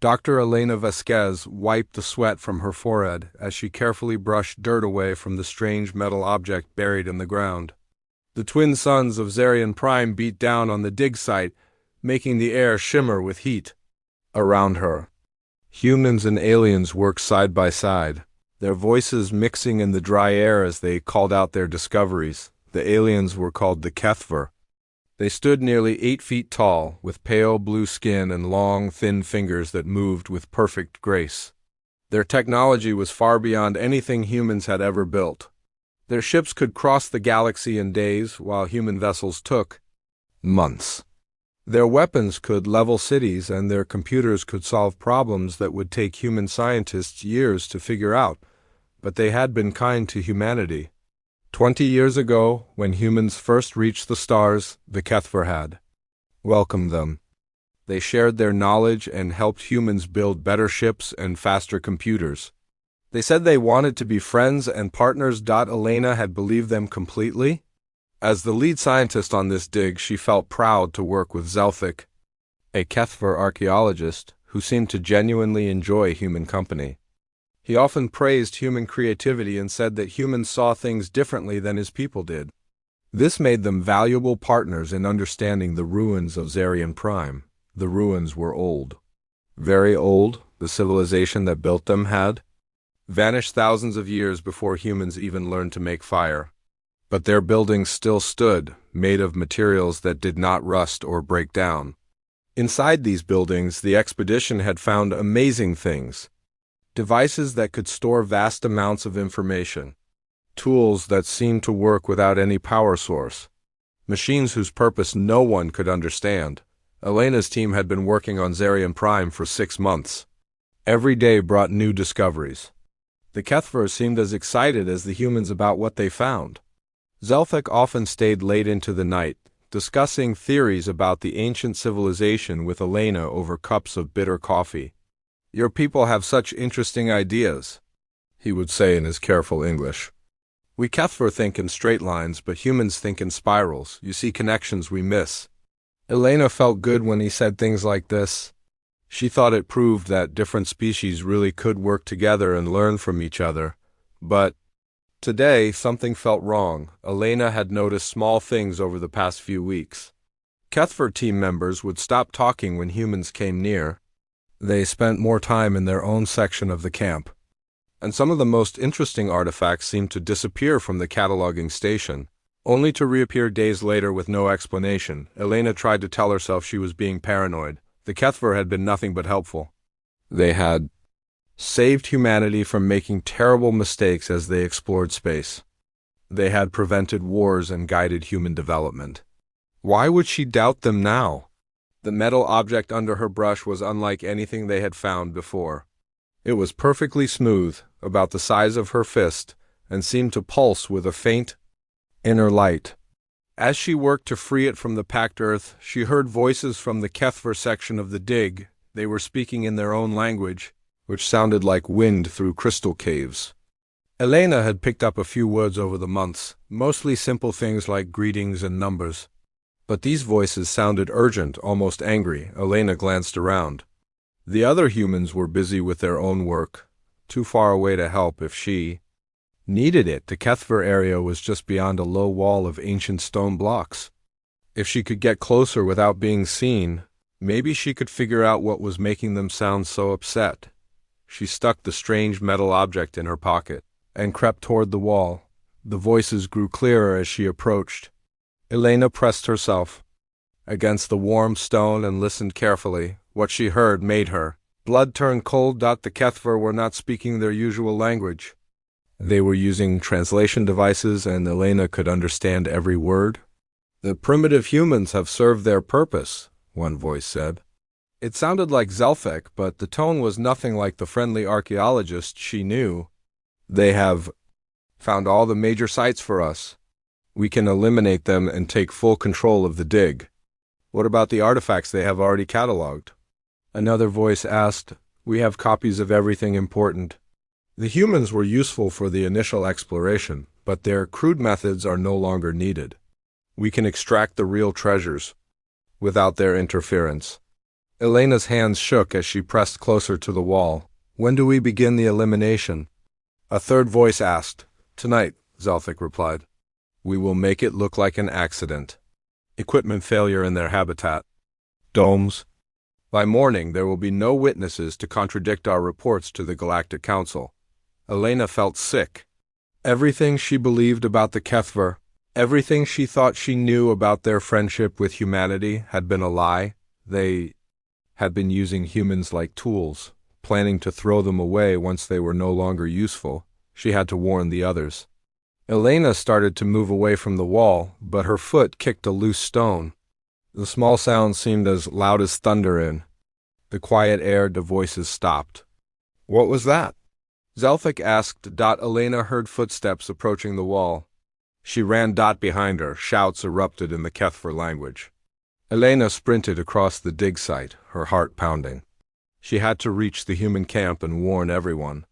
Dr. Elena Vasquez wiped the sweat from her forehead as she carefully brushed dirt away from the strange metal object buried in the ground. The twin suns of Zarian Prime beat down on the dig site, making the air shimmer with heat. Around her, humans and aliens worked side by side, their voices mixing in the dry air as they called out their discoveries. The aliens were called the Kethver. They stood nearly 8 feet tall, with pale blue skin and long, thin fingers that moved with perfect grace. Their technology was far beyond anything humans had ever built. Their ships could cross the galaxy in days, while human vessels took months. Their weapons could level cities, and their computers could solve problems that would take human scientists years to figure out, but they had been kind to humanity. 20 years ago, when humans first reached the stars, the Kethver had welcomed them. They shared their knowledge and helped humans build better ships and faster computers. They said they wanted to be friends and partners. Elena had believed them completely. As the lead scientist on this dig, she felt proud to work with Zelphic, a Kethver archaeologist who seemed to genuinely enjoy human company. He often praised human creativity and said that humans saw things differently than his people did. This made them valuable partners in understanding the ruins of Zarian Prime. The ruins were old. Very old. The civilization that built them had vanished thousands of years before humans even learned to make fire. But their buildings still stood, made of materials that did not rust or break down. Inside these buildings, the expedition had found amazing things. Devices that could store vast amounts of information. Tools that seemed to work without any power source. Machines whose purpose no one could understand. Elena's team had been working on Zarian Prime for 6 months. Every day brought new discoveries. The Kethver seemed as excited as the humans about what they found. Zelphic often stayed late into the night, discussing theories about the ancient civilization with Elena over cups of bitter coffee. "Your people have such interesting ideas," he would say in his careful English. "We Kethver think in straight lines, but humans think in spirals. You see connections we miss." Elena felt good when he said things like this. She thought it proved that different species really could work together and learn from each other. But today, something felt wrong. Elena had noticed small things over the past few weeks. Kethver team members would stop talking when humans came near. They spent more time in their own section of the camp. And some of the most interesting artifacts seemed to disappear from the cataloging station, only to reappear days later with no explanation. Elena tried to tell herself she was being paranoid. The Kethver had been nothing but helpful. They had saved humanity from making terrible mistakes as they explored space. They had prevented wars and guided human development. Why would she doubt them now? The metal object under her brush was unlike anything they had found before. It was perfectly smooth, about the size of her fist, and seemed to pulse with a faint inner light. As she worked to free it from the packed earth, she heard voices from the Kethver section of the dig. They were speaking in their own language, which sounded like wind through crystal caves. Elena had picked up a few words over the months, mostly simple things like greetings and numbers. But these voices sounded urgent, almost angry. Elena glanced around. The other humans were busy with their own work, too far away to help if she needed it. The Kethver area was just beyond a low wall of ancient stone blocks. If she could get closer without being seen, maybe she could figure out what was making them sound so upset. She stuck the strange metal object in her pocket and crept toward the wall. The voices grew clearer as she approached. Elena pressed herself against the warm stone and listened carefully. What she heard made her blood turn cold. The Kethver were not speaking their usual language. They were using translation devices, and Elena could understand every word. "The primitive humans have served their purpose," one voice said. It sounded like Zelphic, but the tone was nothing like the friendly archaeologist she knew. "They have found all the major sites for us. We can eliminate them and take full control of the dig." "What about the artifacts they have already cataloged?" Another voice asked. "We have copies of everything important." The humans were useful for the initial exploration, but their crude methods are no longer needed. We can extract the real treasures without their interference. Elena's hands shook as she pressed closer to the wall. When do we begin the elimination? A third voice asked. Tonight, Zelthic replied. We will make it look like an accident. Equipment failure in their habitat. Domes. By morning, there will be no witnesses to contradict our reports to the Galactic Council. Elena felt sick. Everything she believed about the Kethver, everything she thought she knew about their friendship with humanity had been a lie. They had been using humans like tools, planning to throw them away once they were no longer useful. She had to warn the others. Elena started to move away from the wall, but her foot kicked a loose stone. The small sound seemed as loud as thunder in the quiet air. The voices stopped. What was that? Zelthic asked. Elena heard footsteps approaching the wall. She ran. Behind her, shouts erupted in the Kethver language. Elena sprinted across the dig site, her heart pounding. She had to reach the human camp and warn everyone.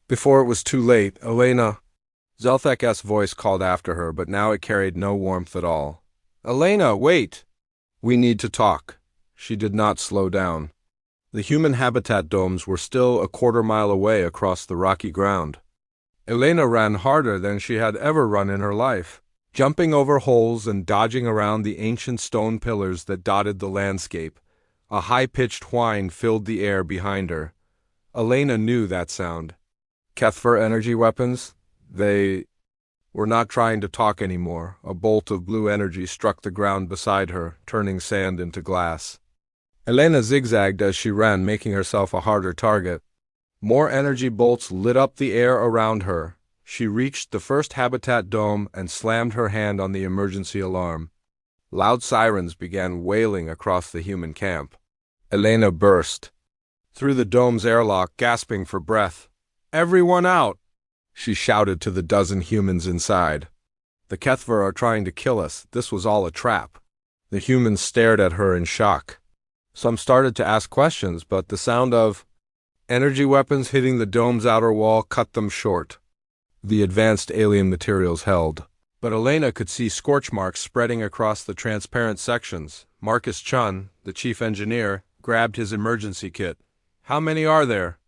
Before it was too late, Elena... Zelthic's voice called after her, but now it carried no warmth at all. Elena, wait! We need to talk. She did not slow down. The human habitat domes were still a quarter-mile away across the rocky ground. Elena ran harder than she had ever run in her life, jumping over holes and dodging around the ancient stone pillars that dotted the landscape. A high-pitched whine filled the air behind her. Elena knew that sound. Kethver energy weapons? They were not trying to talk anymore. A bolt of blue energy struck the ground beside her, turning sand into glass. Elena zigzagged as she ran, making herself a harder target. More energy bolts lit up the air around her. She reached the first habitat dome and slammed her hand on the emergency alarm. Loud sirens began wailing across the human camp. Elena burst through the dome's airlock, gasping for breath. Everyone out! She shouted to the dozen humans inside. The Kethver are trying to kill us. This was all a trap. The humans stared at her in shock. Some started to ask questions, but the sound of energy weapons hitting the dome's outer wall cut them short. The advanced alien materials held, but Elena could see scorch marks spreading across the transparent sections. Marcus Chun, the chief engineer, grabbed his emergency kit. How many are there?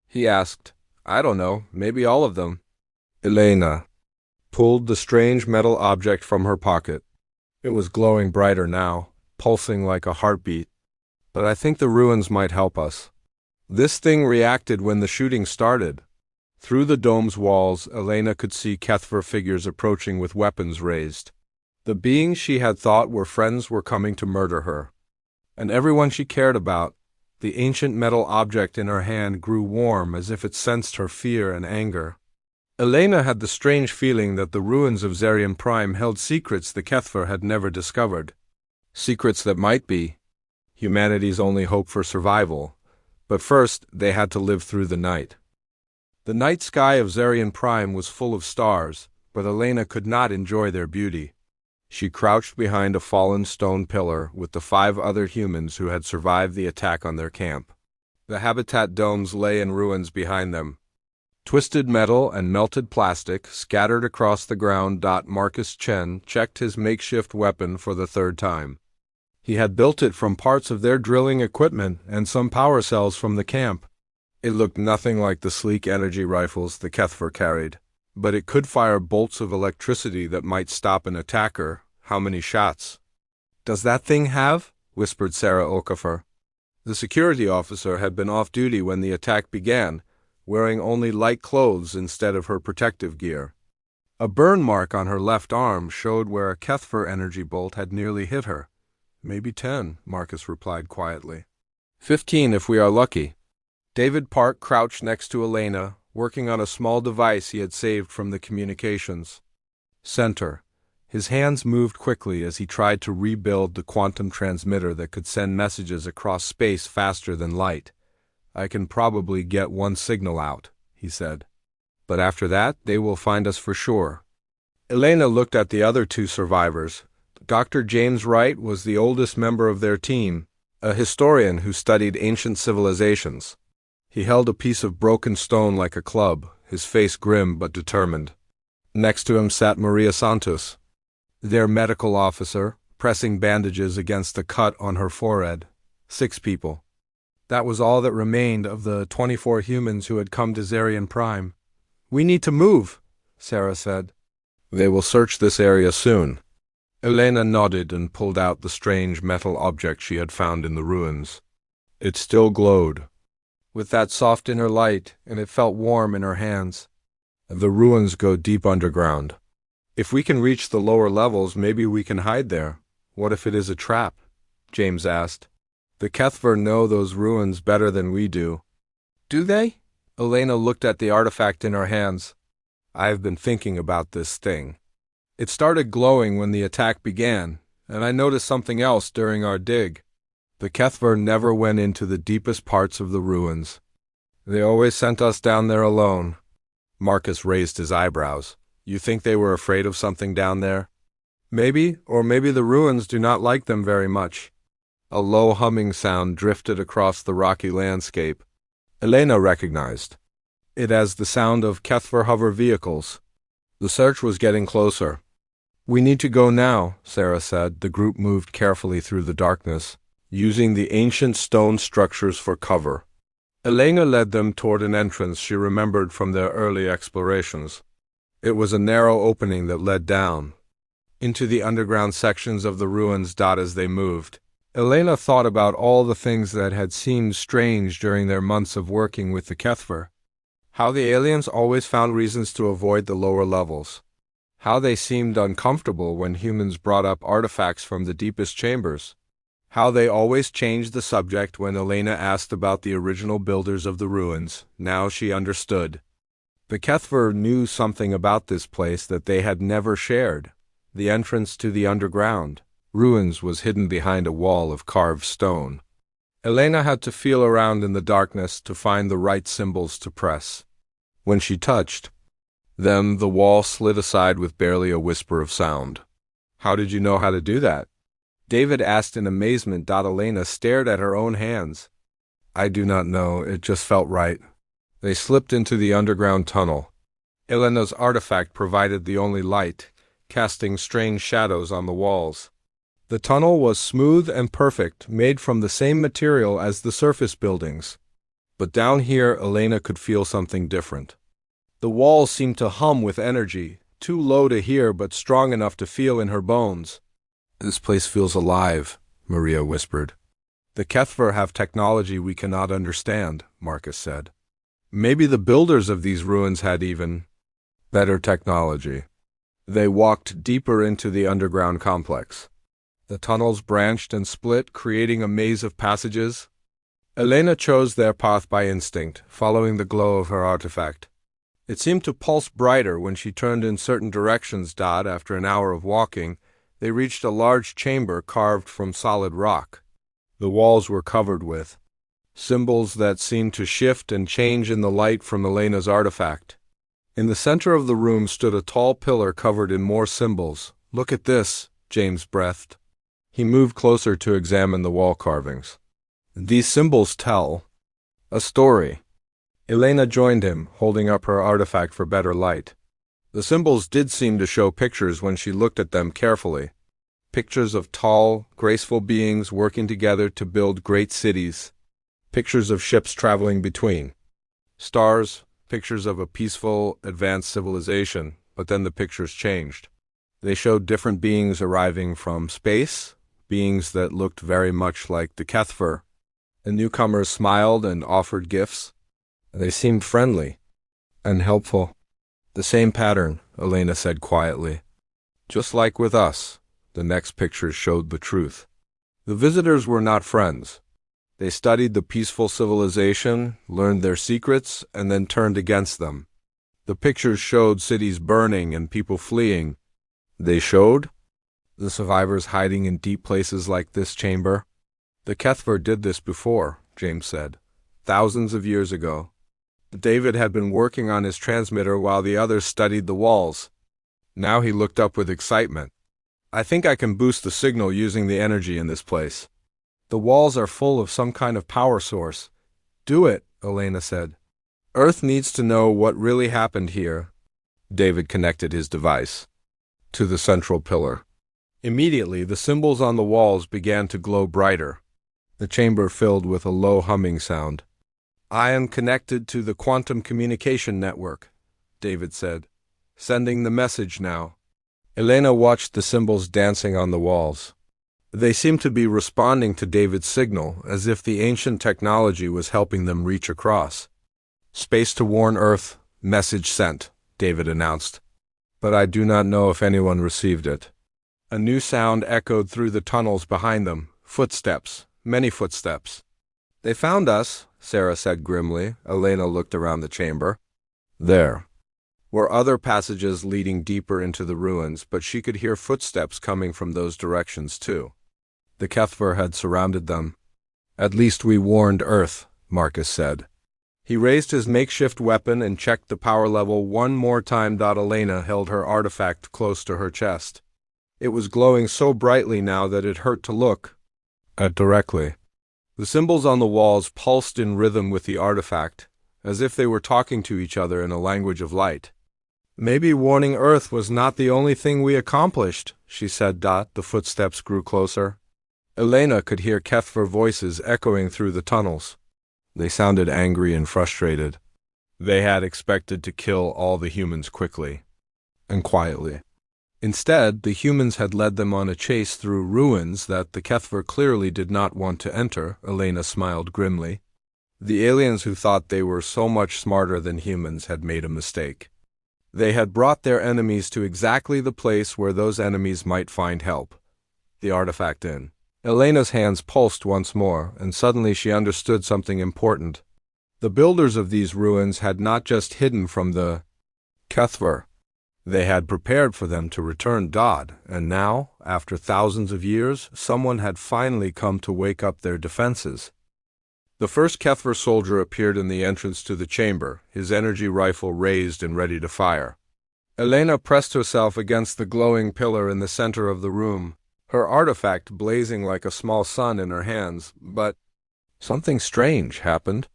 He asked. I don't know, maybe all of them. Elena pulled the strange metal object from her pocket. It was glowing brighter now, pulsing like a heartbeat. But I think the ruins might help us. This thing reacted when the shooting started. Through the dome's walls, Elena could see Kethver figures approaching with weapons raised. The beings she had thought were friends were coming to murder her. And everyone she cared about, the ancient metal object in her hand grew warm as if it sensed her fear and anger. Elena had the strange feeling that the ruins of Zarian Prime held secrets the Kethver had never discovered. Secrets that might be humanity's only hope for survival. But first, they had to live through the night. The night sky of Zarian Prime was full of stars, but Elena could not enjoy their beauty. She crouched behind a fallen stone pillar with the 5 other humans who had survived the attack on their camp. The habitat domes lay in ruins behind them. Twisted metal and melted plastic scattered across the ground. Marcus Chen checked his makeshift weapon for the 3rd time. He had built it from parts of their drilling equipment and some power cells from the camp. It looked nothing like the sleek energy rifles the Kethver carried, but it could fire bolts of electricity that might stop an attacker. How many shots? Does that thing have? Whispered Sarah Okafor. The security officer had been off duty when the attack began, wearing only light clothes instead of her protective gear. A burn mark on her left arm showed where a Kethver energy bolt had nearly hit her. Maybe 10, Marcus replied quietly. 15 if we are lucky. David Park crouched next to Elena, working on a small device he had saved from the communications center. His hands moved quickly as he tried to rebuild the quantum transmitter that could send messages across space faster than light. I can probably get one signal out, he said. But after that, they will find us for sure. Elena looked at the other 2 survivors. Dr. James Wright was the oldest member of their team, a historian who studied ancient civilizations. He held a piece of broken stone like a club, his face grim but determined. Next to him sat Maria Santos, their medical officer, pressing bandages against a cut on her forehead. 6 people. That was all that remained of the 24 humans who had come to Zarian Prime. "We need to move," Sarah said. "They will search this area soon." Elena nodded and pulled out the strange metal object she had found in the ruins. It still glowed, with that soft inner light, and it felt warm in her hands. "The ruins go deep underground. If we can reach the lower levels, maybe we can hide there." "What if it is a trap?" James asked. "The Kethver know those ruins better than we do." "Do they?" Elena looked at the artifact in her hands. "I've been thinking about this thing. It started glowing when the attack began, and I noticed something else during our dig. The Kethver never went into the deepest parts of the ruins. They always sent us down there alone." Marcus raised his eyebrows. "You think they were afraid of something down there?" "Maybe, or maybe the ruins do not like them very much." A low humming sound drifted across the rocky landscape. Elena recognized it as the sound of Kethver hover vehicles. The search was getting closer. "We need to go now," Sarah said. The group moved carefully through the darkness, using the ancient stone structures for cover. Elena led them toward an entrance she remembered from their early explorations. It was a narrow opening that led down into the underground sections of the ruins. As they moved, Elena thought about all the things that had seemed strange during their months of working with the Kethver. How the aliens always found reasons to avoid the lower levels. How they seemed uncomfortable when humans brought up artifacts from the deepest chambers. How they always changed the subject when Elena asked about the original builders of the ruins. Now she understood. The Kethver knew something about this place that they had never shared. The entrance to the underground ruins was hidden behind a wall of carved stone. Elena had to feel around in the darkness to find the right symbols to press. When she touched them, the wall slid aside with barely a whisper of sound. "How did you know how to do that?" David asked in amazement. Elena stared at her own hands. "I do not know, it just felt right." They slipped into the underground tunnel. Elena's artifact provided the only light, casting strange shadows on the walls. The tunnel was smooth and perfect, made from the same material as the surface buildings. But down here, Elena could feel something different. The walls seemed to hum with energy, too low to hear but strong enough to feel in her bones. "This place feels alive," Maria whispered. "The Kethver have technology we cannot understand," Marcus said. "Maybe the builders of these ruins had even better technology." They walked deeper into the underground complex. The tunnels branched and split, creating a maze of passages. Elena chose their path by instinct, following the glow of her artifact. It seemed to pulse brighter when she turned in certain directions. After an hour of walking, they reached a large chamber carved from solid rock. The walls were covered with symbols that seemed to shift and change in the light from Elena's artifact. In the center of the room stood a tall pillar covered in more symbols. "Look at this," James breathed. He moved closer to examine the wall carvings. "These symbols tell a story." Elena joined him, holding up her artifact for better light. The symbols did seem to show pictures when she looked at them carefully. Pictures of tall, graceful beings working together to build great cities. Pictures of ships traveling between stars. Pictures of a peaceful, advanced civilization. But then the pictures changed. They showed different beings arriving from space, beings that looked very much like the Kethver. The newcomers smiled and offered gifts. They seemed friendly and helpful. "The same pattern," Elena said quietly. "Just like with us." The next pictures showed the truth. The visitors were not friends. They studied the peaceful civilization, learned their secrets, and then turned against them. The pictures showed cities burning and people fleeing. They showed the survivors hiding in deep places like this chamber. "The Kethver did this before," James said. "Thousands of years ago." David had been working on his transmitter while the others studied the walls. Now he looked up with excitement. "I think I can boost the signal using the energy in this place. The walls are full of some kind of power source." "Do it," Elena said. "Earth needs to know what really happened here." David connected his device to the central pillar. Immediately, the symbols on the walls began to glow brighter. The chamber filled with a low humming sound. "I am connected to the quantum communication network," David said. "Sending the message now." Elena watched the symbols dancing on the walls. They seemed to be responding to David's signal, as if the ancient technology was helping them reach across. "Space to warn Earth, message sent," David announced. "But I do not know if anyone received it." A new sound echoed through the tunnels behind them. Footsteps, many footsteps. "They found us," Sarah said grimly. Elena looked around the chamber. There were other passages leading deeper into the ruins, but she could hear footsteps coming from those directions too. The HFY had surrounded them. "At least we warned Earth," Marcus said. He raised his makeshift weapon and checked the power level one more time. Elena held her artifact close to her chest. It was glowing so brightly now that it hurt to look at directly. The symbols on the walls pulsed in rhythm with the artifact, as if they were talking to each other in a language of light. "Maybe warning Earth was not the only thing we accomplished," she said. The footsteps grew closer. Elena could hear HFY voices echoing through the tunnels. They sounded angry and frustrated. They had expected to kill all the humans quickly and quietly. Instead, the humans had led them on a chase through ruins that the HFY clearly did not want to enter. Elena smiled grimly. The aliens who thought they were so much smarter than humans had made a mistake. They had brought their enemies to exactly the place where those enemies might find help. The artifact in. Elena's hands pulsed once more, and suddenly she understood something important. The builders of these ruins had not just hidden from the HFY. They had prepared for them to return. And now, after thousands of years, someone had finally come to wake up their defenses. The first HFY soldier appeared in the entrance to the chamber, his energy rifle raised and ready to fire. Elena pressed herself against the glowing pillar in the center of the room, her artifact blazing like a small sun in her hands. But something strange happened.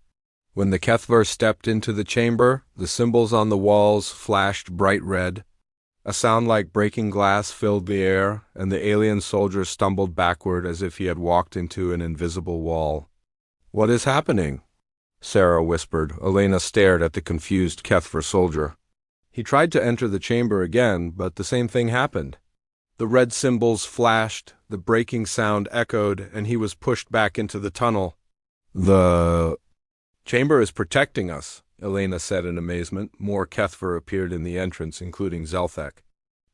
When the HFY stepped into the chamber, the symbols on the walls flashed bright red. A sound like breaking glass filled the air, and the alien soldier stumbled backward as if he had walked into an invisible wall. "What is happening?" Sarah whispered. Elena stared at the confused HFY soldier. He tried to enter the chamber again, but the same thing happened. The red symbols flashed, the breaking sound echoed, and he was pushed back into the tunnel. "The chamber is protecting us," Elena said in amazement. More HFY appeared in the entrance, including Zelthek.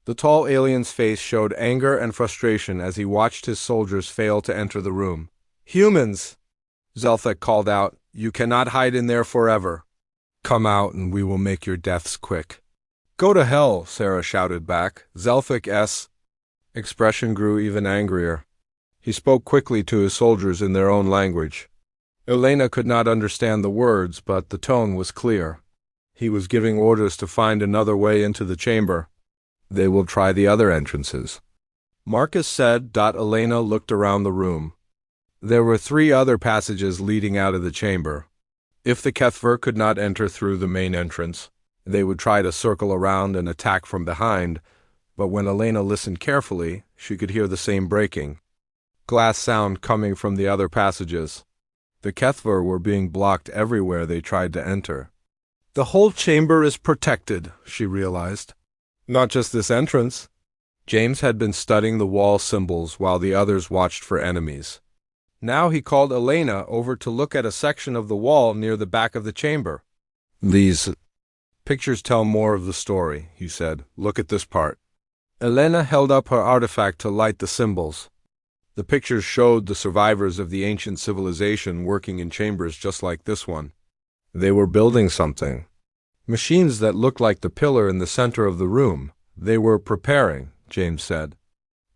The tall alien's face showed anger and frustration as he watched his soldiers fail to enter the room. "Humans!" Zelthek called out. "You cannot hide in there forever. Come out and we will make your deaths quick." "Go to hell," Sarah shouted back. Zelthek's expression grew even angrier. He spoke quickly to his soldiers in their own language. Elena could not understand the words, but the tone was clear. He was giving orders to find another way into the chamber. "They will try the other entrances," Marcus said. Elena looked around the room. There were 3 other passages leading out of the chamber. If the HFY could not enter through the main entrance, they would try to circle around and attack from behind, but when Elena listened carefully, she could hear the same breaking glass sound coming from the other passages. The HFY were being blocked everywhere they tried to enter. "The whole chamber is protected," she realized. "Not just this entrance." James had been studying the wall symbols while the others watched for enemies. Now he called Elena over to look at a section of the wall near the back of the chamber. "These pictures tell more of the story," he said. "Look at this part." Elena held up her artifact to light the symbols. The pictures showed the survivors of the ancient civilization working in chambers just like this one. They were building something. Machines that looked like the pillar in the center of the room. They were preparing, James said.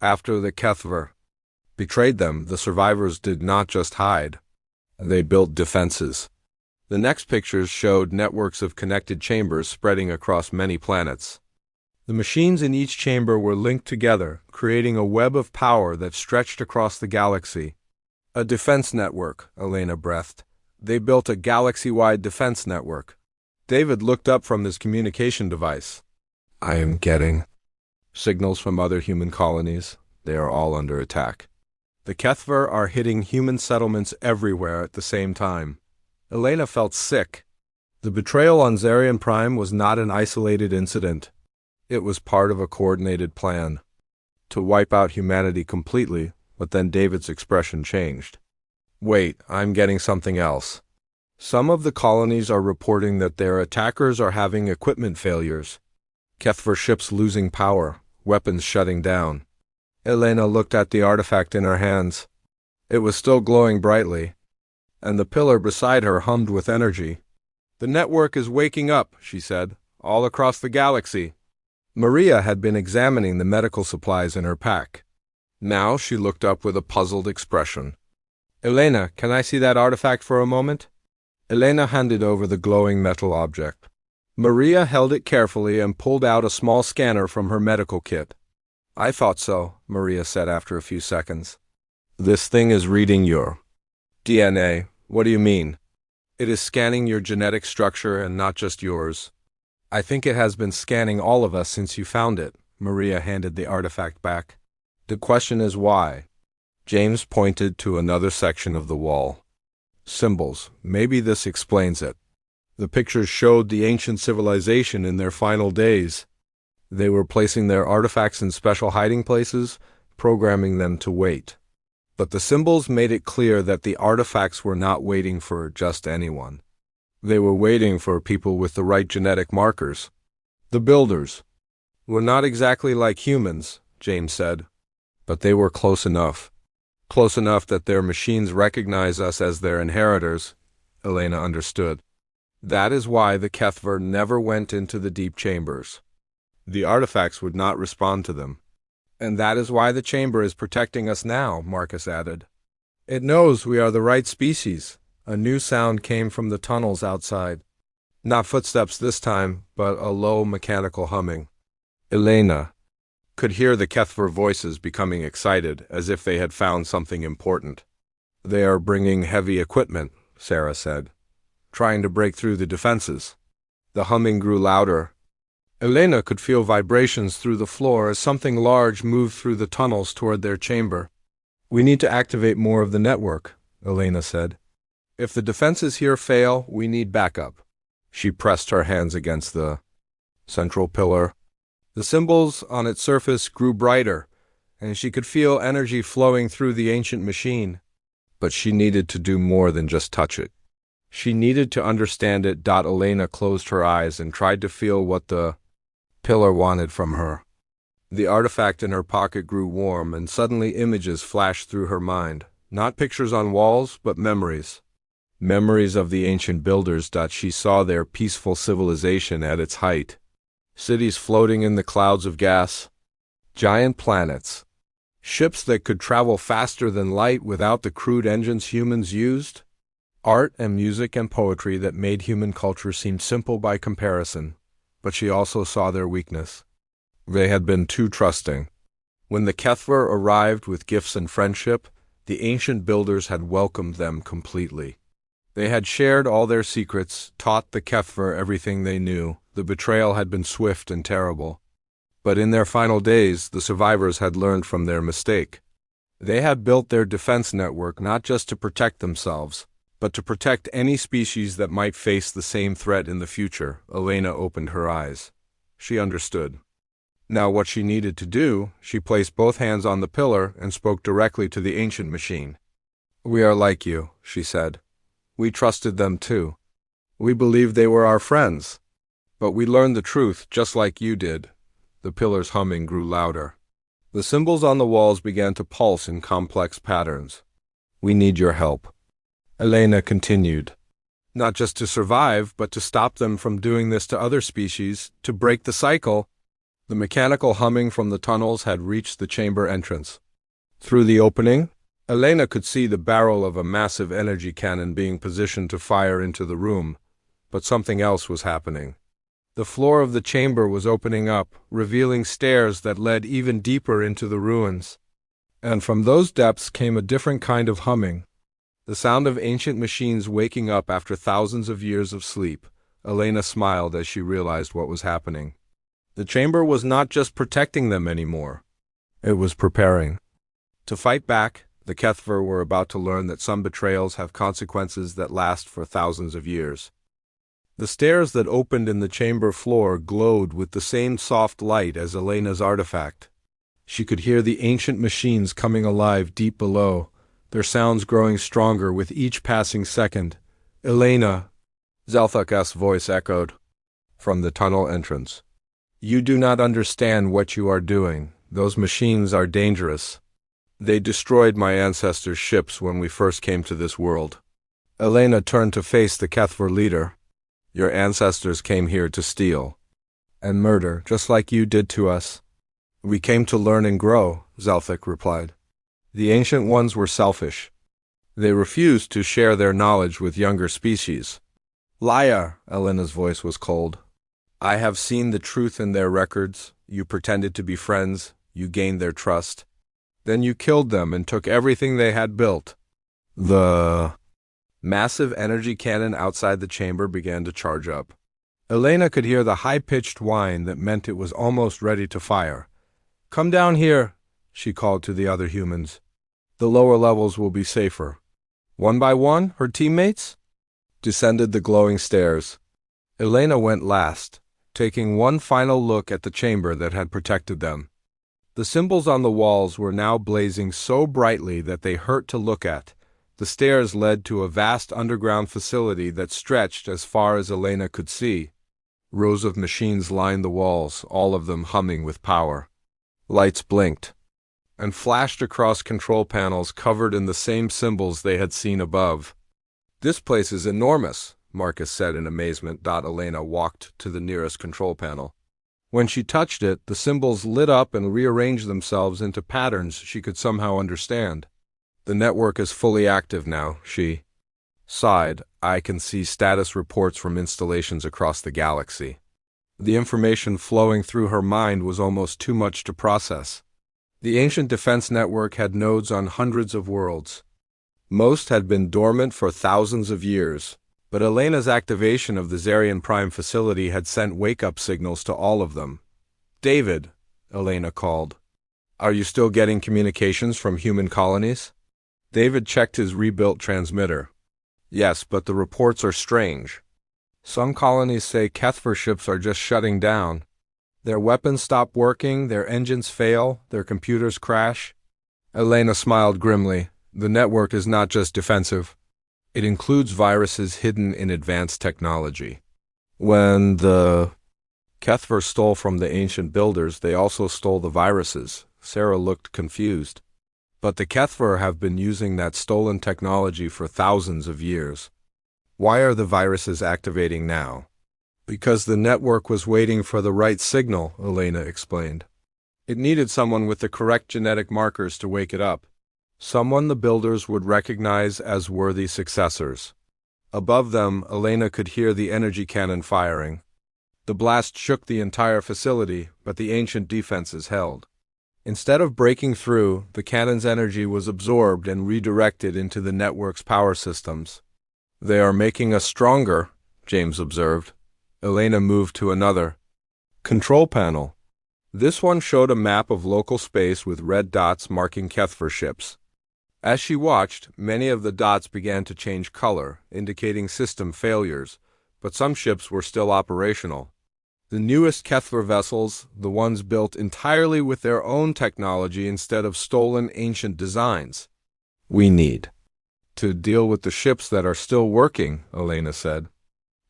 After the HFY betrayed them, the survivors did not just hide. They built defenses. The next pictures showed networks of connected chambers spreading across many planets. The machines in each chamber were linked together, creating a web of power that stretched across the galaxy. "A defense network," Elena breathed. "They built a galaxy-wide defense network." David looked up from his communication device. "I am getting signals from other human colonies. They are all under attack." The Kethver are hitting human settlements everywhere at the same time. Elena felt sick. The betrayal on Zarian Prime was not an isolated incident. It was part of a coordinated plan to wipe out humanity completely, but then David's expression changed. Wait, I'm getting something else. Some of the colonies are reporting that their attackers are having equipment failures. Kethver ships losing power, weapons shutting down. Elena looked at the artifact in her hands. It was still glowing brightly, and the pillar beside her hummed with energy. The network is waking up, she said, all across the galaxy. Maria had been examining the medical supplies in her pack. Now she looked up with a puzzled expression. Elena, can I see that artifact for a moment? Elena handed over the glowing metal object. Maria held it carefully and pulled out a small scanner from her medical kit. I thought so, Maria said after a few seconds. This thing is reading your DNA. What do you mean? It is scanning your genetic structure and not just yours. I think it has been scanning all of us since you found it. Maria handed the artifact back. The question is why? James pointed to another section of the wall. Symbols. Maybe this explains it. The pictures showed the ancient civilization in their final days. They were placing their artifacts in special hiding places, programming them to wait. But the symbols made it clear that the artifacts were not waiting for just anyone. They were waiting for people with the right genetic markers. The builders were not exactly like humans, James said, but they were close enough. Close enough that their machines recognize us as their inheritors, Elena understood. That is why the Kethver never went into the deep chambers. The artifacts would not respond to them. And that is why the chamber is protecting us now, Marcus added. It knows we are the right species. A new sound came from the tunnels outside. Not footsteps this time, but a low mechanical humming. Elena could hear the Kethver voices becoming excited, as if they had found something important. They are bringing heavy equipment, Sarah said, trying to break through the defenses. The humming grew louder. Elena could feel vibrations through the floor as something large moved through the tunnels toward their chamber. We need to activate more of the network, Elena said. If the defenses here fail, we need backup. She pressed her hands against the central pillar. The symbols on its surface grew brighter, and she could feel energy flowing through the ancient machine. But she needed to do more than just touch it. She needed to understand it. Elena closed her eyes and tried to feel what the pillar wanted from her. The artifact in her pocket grew warm, and suddenly images flashed through her mind. Not pictures on walls, but memories. Memories of the ancient builders. She saw their peaceful civilization at its height. Cities floating in the clouds of gas. Giant planets. Ships that could travel faster than light without the crude engines humans used. Art and music and poetry that made human culture seem simple by comparison. But she also saw their weakness. They had been too trusting. When the Kethver arrived with gifts and friendship, the ancient builders had welcomed them completely. They had shared all their secrets, taught the Kethver everything they knew. The betrayal had been swift and terrible. But in their final days, the survivors had learned from their mistake. They had built their defense network not just to protect themselves, but to protect any species that might face the same threat in the future. Elena opened her eyes. She understood. Now what she needed to do, she placed both hands on the pillar and spoke directly to the ancient machine. We are like you, she said. We trusted them too. We believed they were our friends. But we learned the truth just like you did. The pillar's humming grew louder. The symbols on the walls began to pulse in complex patterns. We need your help. Elena continued. Not just to survive, but to stop them from doing this to other species, to break the cycle. The mechanical humming from the tunnels had reached the chamber entrance. Through the opening, Elena could see the barrel of a massive energy cannon being positioned to fire into the room. But something else was happening. The floor of the chamber was opening up, revealing stairs that led even deeper into the ruins. And from those depths came a different kind of humming. The sound of ancient machines waking up after thousands of years of sleep. Elena smiled as she realized what was happening. The chamber was not just protecting them anymore. It was preparing to fight back, The Kethver were about to learn that some betrayals have consequences that last for thousands of years. The stairs that opened in the chamber floor glowed with the same soft light as Elena's artifact. She could hear the ancient machines coming alive deep below, their sounds growing stronger with each passing second. "Elena," Zelthak's voice echoed from the tunnel entrance. "You do not understand what you are doing. Those machines are dangerous. They destroyed my ancestors' ships when we first came to this world." Elena turned to face the Kethver leader. "Your ancestors came here to steal and murder, just like you did to us." "We came to learn and grow," Zelthak replied. "The ancient ones were selfish. They refused to share their knowledge with younger species." "Liar!" Elena's voice was cold. "I have seen the truth in their records. You pretended to be friends. You gained their trust. Then you killed them and took everything they had built." The massive energy cannon outside the chamber began to charge up. Elena could hear the high-pitched whine that meant it was almost ready to fire. "Come down here," she called to the other humans. "The lower levels will be safer." One by one, her teammates descended the glowing stairs. Elena went last, taking one final look at the chamber that had protected them. The symbols on the walls were now blazing so brightly that they hurt to look at. The stairs led to a vast underground facility that stretched as far as Elena could see. Rows of machines lined the walls, all of them humming with power. Lights blinked and flashed across control panels covered in the same symbols they had seen above. "This place is enormous," Marcus said in amazement. Elena walked to the nearest control panel. When she touched it, the symbols lit up and rearranged themselves into patterns she could somehow understand. "The network is fully active now," she sighed. "I can see status reports from installations across the galaxy." The information flowing through her mind was almost too much to process. The ancient defense network had nodes on hundreds of worlds. Most had been dormant for thousands of years, but Elena's activation of the Zarian Prime facility had sent wake-up signals to all of them. "David," Elena called. "Are you still getting communications from human colonies?" David checked his rebuilt transmitter. "Yes, but the reports are strange. Some colonies say Kethver ships are just shutting down. Their weapons stop working, their engines fail, their computers crash." Elena smiled grimly. "The network is not just defensive. It includes viruses hidden in advanced technology. When the Kethver stole from the ancient builders, they also stole the viruses." Sarah looked confused. "But the Kethver have been using that stolen technology for thousands of years. Why are the viruses activating now?" "Because the network was waiting for the right signal," Elena explained. "It needed someone with the correct genetic markers to wake it up. Someone the builders would recognize as worthy successors." Above them, Elena could hear the energy cannon firing. The blast shook the entire facility, but the ancient defenses held. Instead of breaking through, the cannon's energy was absorbed and redirected into the network's power systems. "They are making us stronger," James observed. Elena moved to another control panel. This one showed a map of local space with red dots marking Kethver ships. As she watched, many of the dots began to change color, indicating system failures, but some ships were still operational. The newest Kethver vessels, the ones built entirely with their own technology instead of stolen ancient designs. "We need to deal with the ships that are still working," Elena said.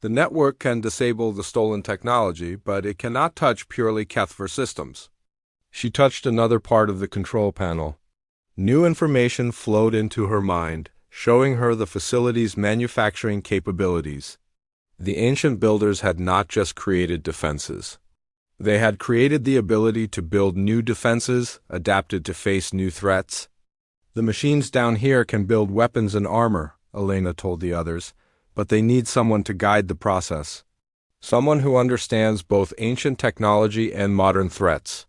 "The network can disable the stolen technology, but it cannot touch purely Kethver systems." She touched another part of the control panel. New information flowed into her mind, showing her the facility's manufacturing capabilities. The ancient builders had not just created defenses. They had created the ability to build new defenses, adapted to face new threats. "The machines down here can build weapons and armor," Elena told the others, "but they need someone to guide the process. Someone who understands both ancient technology and modern threats."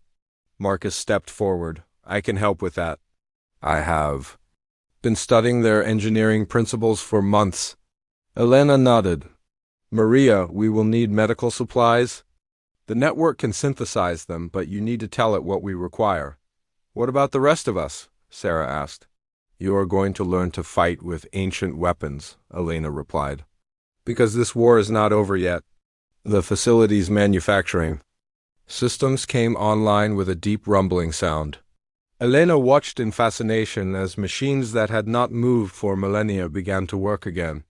Marcus stepped forward. "I can help with that. I have been studying their engineering principles for months." Elena nodded. "Maria, we will need medical supplies. The network can synthesize them, but you need to tell it what we require." "What about the rest of us?" Sarah asked. You are going to learn to fight with ancient weapons, Elena replied. Because this war is not over yet. The facility's manufacturing systems came online with a deep rumbling sound. Elena watched in fascination as machines that had not moved for millennia began to work again.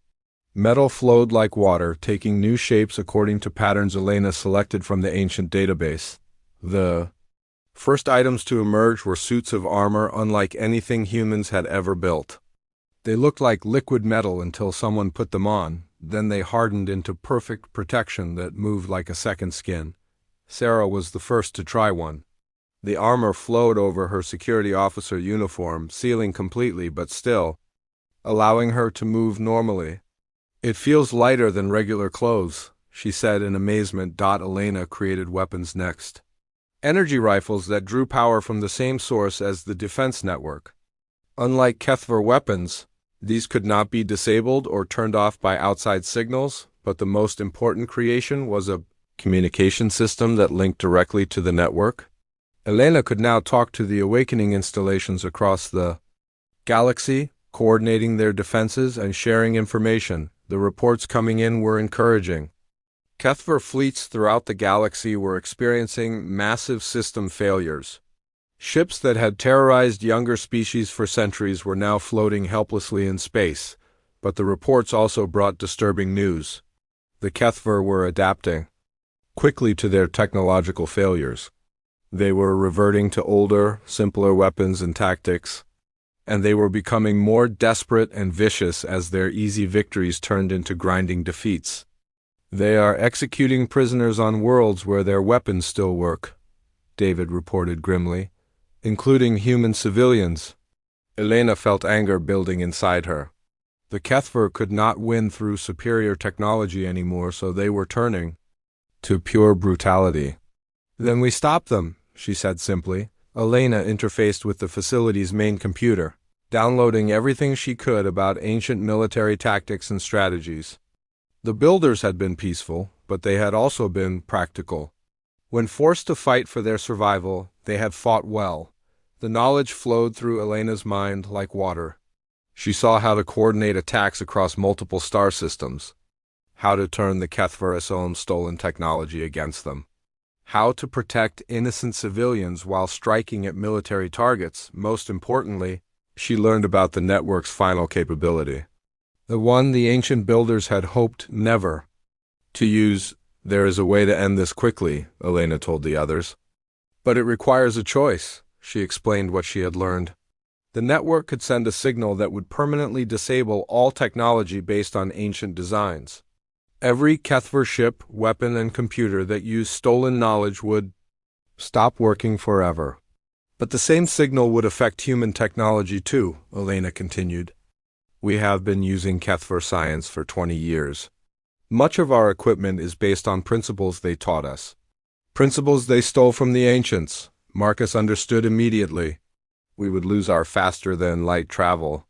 Metal flowed like water, taking new shapes according to patterns Elena selected from the ancient database. The first items to emerge were suits of armor unlike anything humans had ever built. They looked like liquid metal until someone put them on, then they hardened into perfect protection that moved like a second skin. Sarah was the first to try one. The armor flowed over her security officer uniform, sealing completely but still allowing her to move normally. It feels lighter than regular clothes, she said in amazement. Elena created weapons next. Energy rifles that drew power from the same source as the defense network. Unlike HFY weapons, these could not be disabled or turned off by outside signals, but the most important creation was a communication system that linked directly to the network. Elena could now talk to the awakening installations across the galaxy, coordinating their defenses and sharing information. The reports coming in were encouraging. HFY fleets throughout the galaxy were experiencing massive system failures. Ships that had terrorized younger species for centuries were now floating helplessly in space, but the reports also brought disturbing news. The HFY were adapting quickly to their technological failures. They were reverting to older, simpler weapons and tactics, and they were becoming more desperate and vicious as their easy victories turned into grinding defeats. They are executing prisoners on worlds where their weapons still work, David reported grimly, including human civilians. Elena felt anger building inside her. The HFY could not win through superior technology anymore, so they were turning to pure brutality. Then we stop them, she said simply. Elena interfaced with the facility's main computer, downloading everything she could about ancient military tactics and strategies. The builders had been peaceful, but they had also been practical. When forced to fight for their survival, they had fought well. The knowledge flowed through Elena's mind like water. She saw how to coordinate attacks across multiple star systems, how to turn the HFY's own stolen technology against them, how to protect innocent civilians while striking at military targets. Most importantly, she learned about the network's final capability. The one the ancient builders had hoped never to use. There is a way to end this quickly, Elena told the others. But it requires a choice, she explained what she had learned. The network could send a signal that would permanently disable all technology based on ancient designs. Every HFY ship, weapon, and computer that used stolen knowledge would stop working forever. But the same signal would affect human technology too, Elena continued. We have been using HFY science for 20 years. Much of our equipment is based on principles they taught us. Principles they stole from the ancients. Marcus understood immediately. We would lose our faster-than-light travel,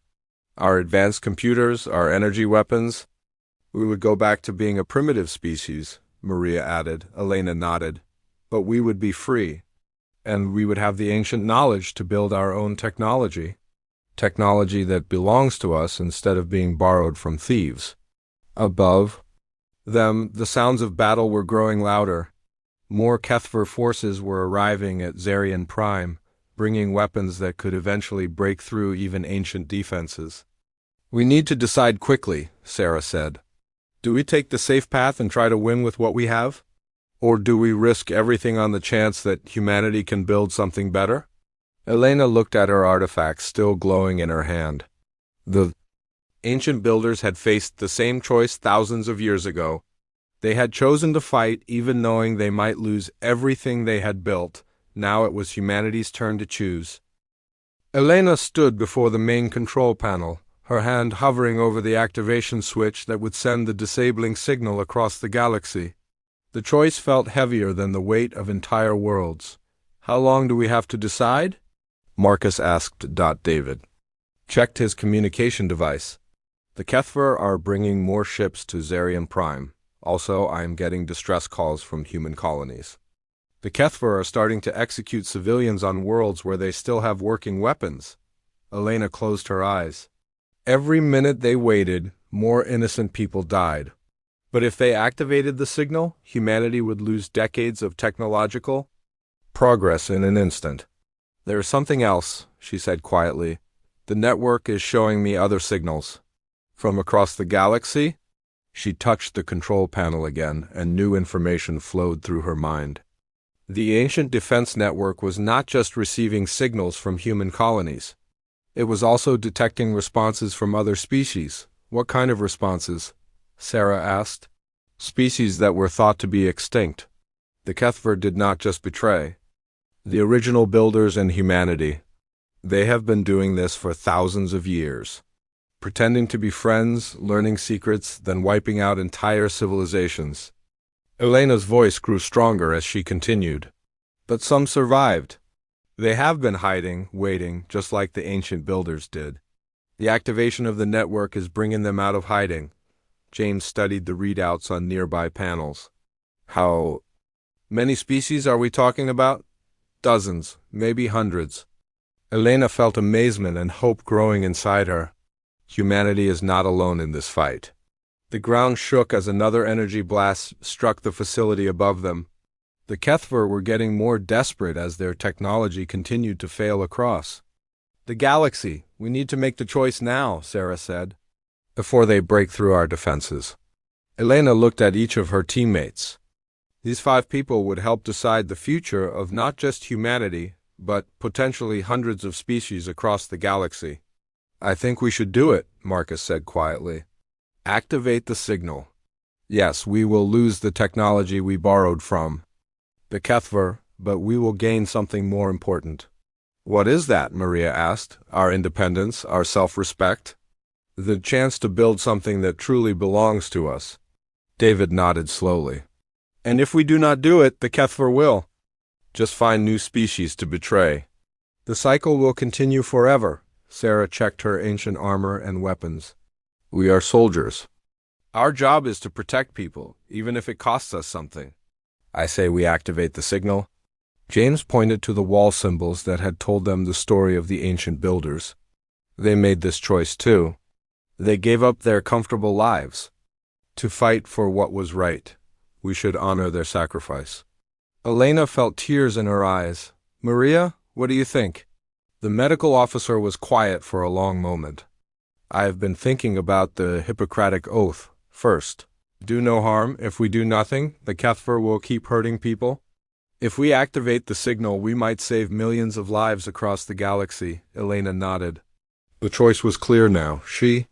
our advanced computers, our energy weapons. We would go back to being a primitive species, Maria added. Elena nodded. But we would be free, and we would have the ancient knowledge to build our own technology. Technology that belongs to us instead of being borrowed from thieves. Above them, the sounds of battle were growing louder. More HFY forces were arriving at Zarian Prime, bringing weapons that could eventually break through even ancient defenses. We need to decide quickly, Sarah said. Do we take the safe path and try to win with what we have? Or do we risk everything on the chance that humanity can build something better? Elena looked at her artifacts still glowing in her hand. The ancient builders had faced the same choice thousands of years ago. They had chosen to fight even knowing they might lose everything they had built. Now it was humanity's turn to choose. Elena stood before the main control panel, her hand hovering over the activation switch that would send the disabling signal across the galaxy. The choice felt heavier than the weight of entire worlds. How long do we have to decide? Marcus asked. David checked his communication device. The HFY are bringing more ships to Zarian Prime. Also, I am getting distress calls from human colonies. The HFY are starting to execute civilians on worlds where they still have working weapons. Elena closed her eyes. Every minute they waited, more innocent people died. But if they activated the signal, humanity would lose decades of technological progress in an instant. There is something else, she said quietly. The network is showing me other signals. From across the galaxy? She touched the control panel again, and new information flowed through her mind. The ancient defense network was not just receiving signals from human colonies. It was also detecting responses from other species. What kind of responses? Sarah asked. Species that were thought to be extinct. The Kethver did not just betray the original builders and humanity. They have been doing this for thousands of years, pretending to be friends, learning secrets, then wiping out entire civilizations. Elena's voice grew stronger as she continued. But some survived. They have been hiding, waiting, just like the ancient builders did. The activation of the network is bringing them out of hiding. James studied the readouts on nearby panels. How many species are we talking about? Dozens, maybe hundreds. Elena felt amazement and hope growing inside her. Humanity is not alone in this fight. The ground shook as another energy blast struck the facility above them. The Kethver were getting more desperate as their technology continued to fail across the galaxy. We need to make the choice now, Sarah said, before they break through our defenses. Elena looked at each of her teammates. These 5 people would help decide the future of not just humanity, but potentially hundreds of species across the galaxy. I think we should do it, Marcus said quietly. Activate the signal. Yes, we will lose the technology we borrowed from the Kethver, but we will gain something more important. What is that? Maria asked. Our independence, our self-respect? The chance to build something that truly belongs to us. David nodded slowly. And if we do not do it, the Kethver will. Just find new species to betray. The cycle will continue forever. Sarah checked her ancient armor and weapons. We are soldiers. Our job is to protect people, even if it costs us something. I say we activate the signal. James pointed to the wall symbols that had told them the story of the ancient builders. They made this choice too. They gave up their comfortable lives to fight for what was right. We should honor their sacrifice. Elena felt tears in her eyes. Maria, what do you think? The medical officer was quiet for a long moment. I have been thinking about the Hippocratic Oath. First, do no harm. If we do nothing, the Kethver will keep hurting people. If we activate the signal, we might save millions of lives across the galaxy. Elena nodded. The choice was clear now. She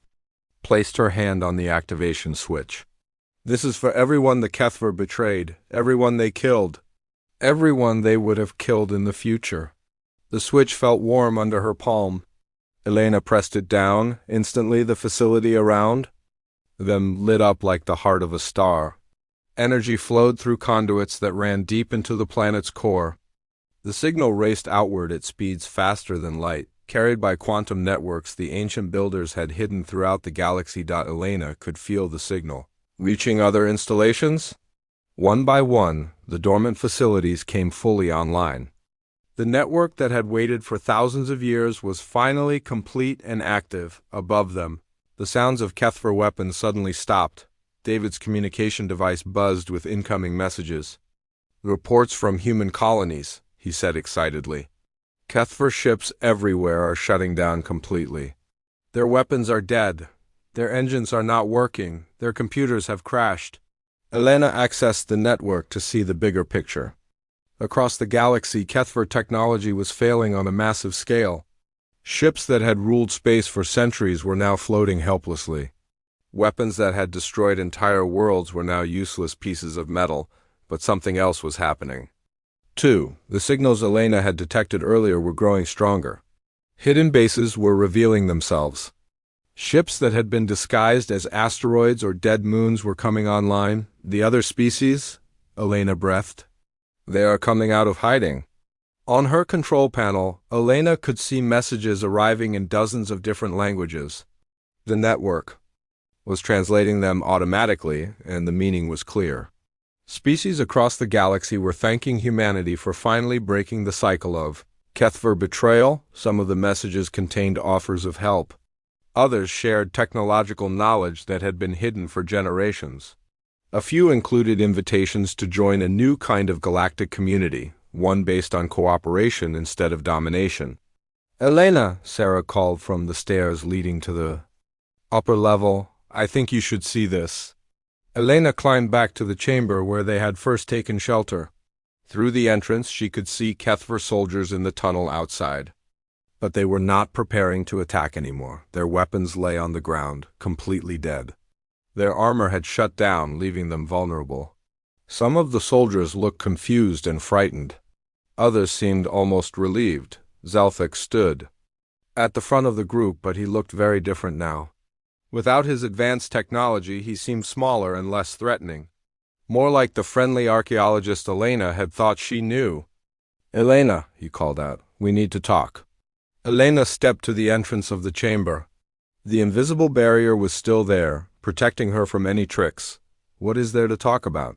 placed her hand on the activation switch. This is for everyone the Kethver betrayed, everyone they killed, everyone they would have killed in the future. The switch felt warm under her palm. Elena pressed it down. Instantly, the facility around them lit up like the heart of a star. Energy flowed through conduits that ran deep into the planet's core. The signal raced outward at speeds faster than light. Carried by quantum networks the ancient builders had hidden throughout the galaxy. Elena could feel the signal reaching other installations. One by one, the dormant facilities came fully online. The network that had waited for thousands of years was finally complete and active. Above them, the sounds of Kethver weapons suddenly stopped. David's communication device buzzed with incoming messages. Reports from human colonies, he said excitedly. Kethver ships everywhere are shutting down completely. Their weapons are dead. Their engines are not working. Their computers have crashed. Elena accessed the network to see the bigger picture. Across the galaxy, Kethver technology was failing on a massive scale. Ships that had ruled space for centuries were now floating helplessly. Weapons that had destroyed entire worlds were now useless pieces of metal, but something else was happening. 2. The signals Elena had detected earlier were growing stronger. Hidden bases were revealing themselves. Ships that had been disguised as asteroids or dead moons were coming online. The other species? Elena breathed. They are coming out of hiding. On her control panel, Elena could see messages arriving in dozens of different languages. The network was translating them automatically, and the meaning was clear. Species across the galaxy were thanking humanity for finally breaking the cycle of Kethver betrayal. Some of the messages contained offers of help. Others shared technological knowledge that had been hidden for generations. A few included invitations to join a new kind of galactic community, one based on cooperation instead of domination. "Elena," Sarah called from the stairs leading to the upper level, "I think you should see this." Elena climbed back to the chamber where they had first taken shelter. Through the entrance she could see Kethver soldiers in the tunnel outside. But they were not preparing to attack anymore. Their weapons lay on the ground, completely dead. Their armor had shut down, leaving them vulnerable. Some of the soldiers looked confused and frightened. Others seemed almost relieved. Zelphic stood at the front of the group, but he looked very different now. Without his advanced technology, he seemed smaller and less threatening. More like the friendly archaeologist Elena had thought she knew. "Elena," he called out, "we need to talk." Elena stepped to the entrance of the chamber. The invisible barrier was still there, protecting her from any tricks. "What is there to talk about?"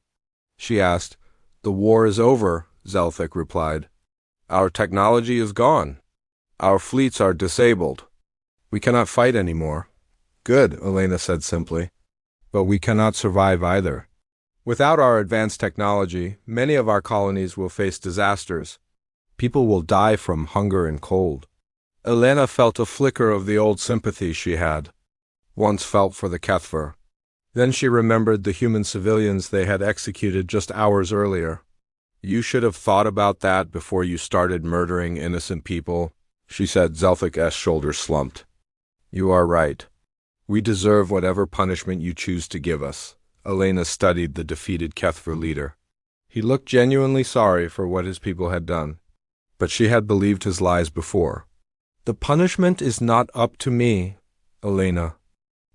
she asked. "The war is over," Zelphic replied. "Our technology is gone. Our fleets are disabled. We cannot fight anymore." "Good," Elena said simply. "But we cannot survive either. Without our advanced technology, many of our colonies will face disasters. People will die from hunger and cold." Elena felt a flicker of the old sympathy she had once felt for the Kethver. Then she remembered the human civilians they had executed just hours earlier. "You should have thought about that before you started murdering innocent people," she said. Zelphic's shoulders slumped. "You are right. We deserve whatever punishment you choose to give us." Elena studied the defeated Kethver leader. He looked genuinely sorry for what his people had done, but she had believed his lies before. "The punishment is not up to me," Elena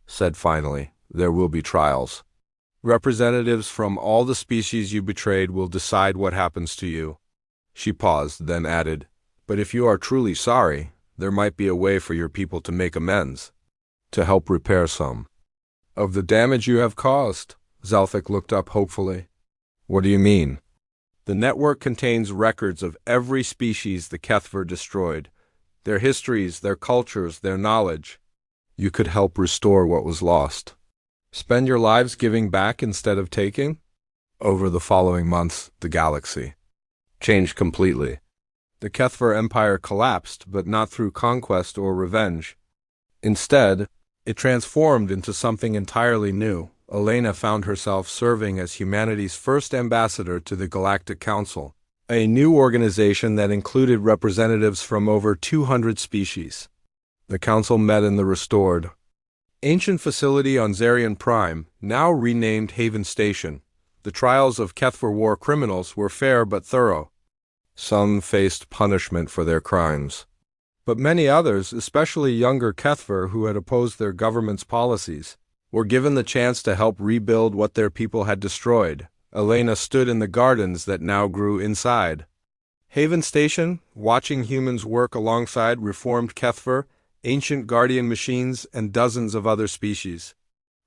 said finally. "There will be trials. Representatives from all the species you betrayed will decide what happens to you." She paused, then added, "But if you are truly sorry, there might be a way for your people to make amends, to help repair some of the damage you have caused." Zelphic looked up hopefully. "What do you mean?" "The network contains records of every species the Kethver destroyed. Their histories, their cultures, their knowledge. You could help restore what was lost. Spend your lives giving back instead of taking?" Over the following months, the galaxy changed completely. The Kethver Empire collapsed, but not through conquest or revenge. Instead, it transformed into something entirely new. Elena found herself serving as humanity's first ambassador to the Galactic Council, a new organization that included representatives from over 200 species. The council met in the restored, ancient facility on Zarian Prime, now renamed Haven Station. The trials of Kethver War criminals were fair but thorough. Some faced punishment for their crimes, but many others, especially younger Kethver who had opposed their government's policies, were given the chance to help rebuild what their people had destroyed. Elena stood in the gardens that now grew inside Haven Station, watching humans work alongside reformed Kethver, ancient guardian machines, and dozens of other species.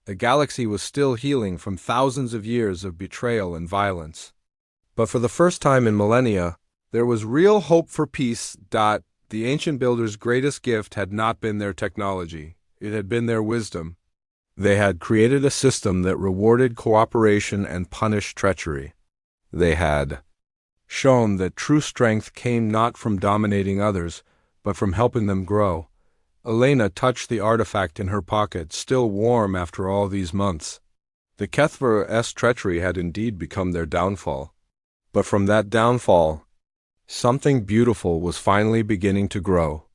The galaxy was still healing from thousands of years of betrayal and violence. But for the first time in millennia, there was real hope for peace. The ancient builders' greatest gift had not been their technology. It had been their wisdom. They had created a system that rewarded cooperation and punished treachery. They had shown that true strength came not from dominating others, but from helping them grow. Elena touched the artifact in her pocket, still warm after all these months. The Kethver's treachery had indeed become their downfall. But from that downfall, something beautiful was finally beginning to grow.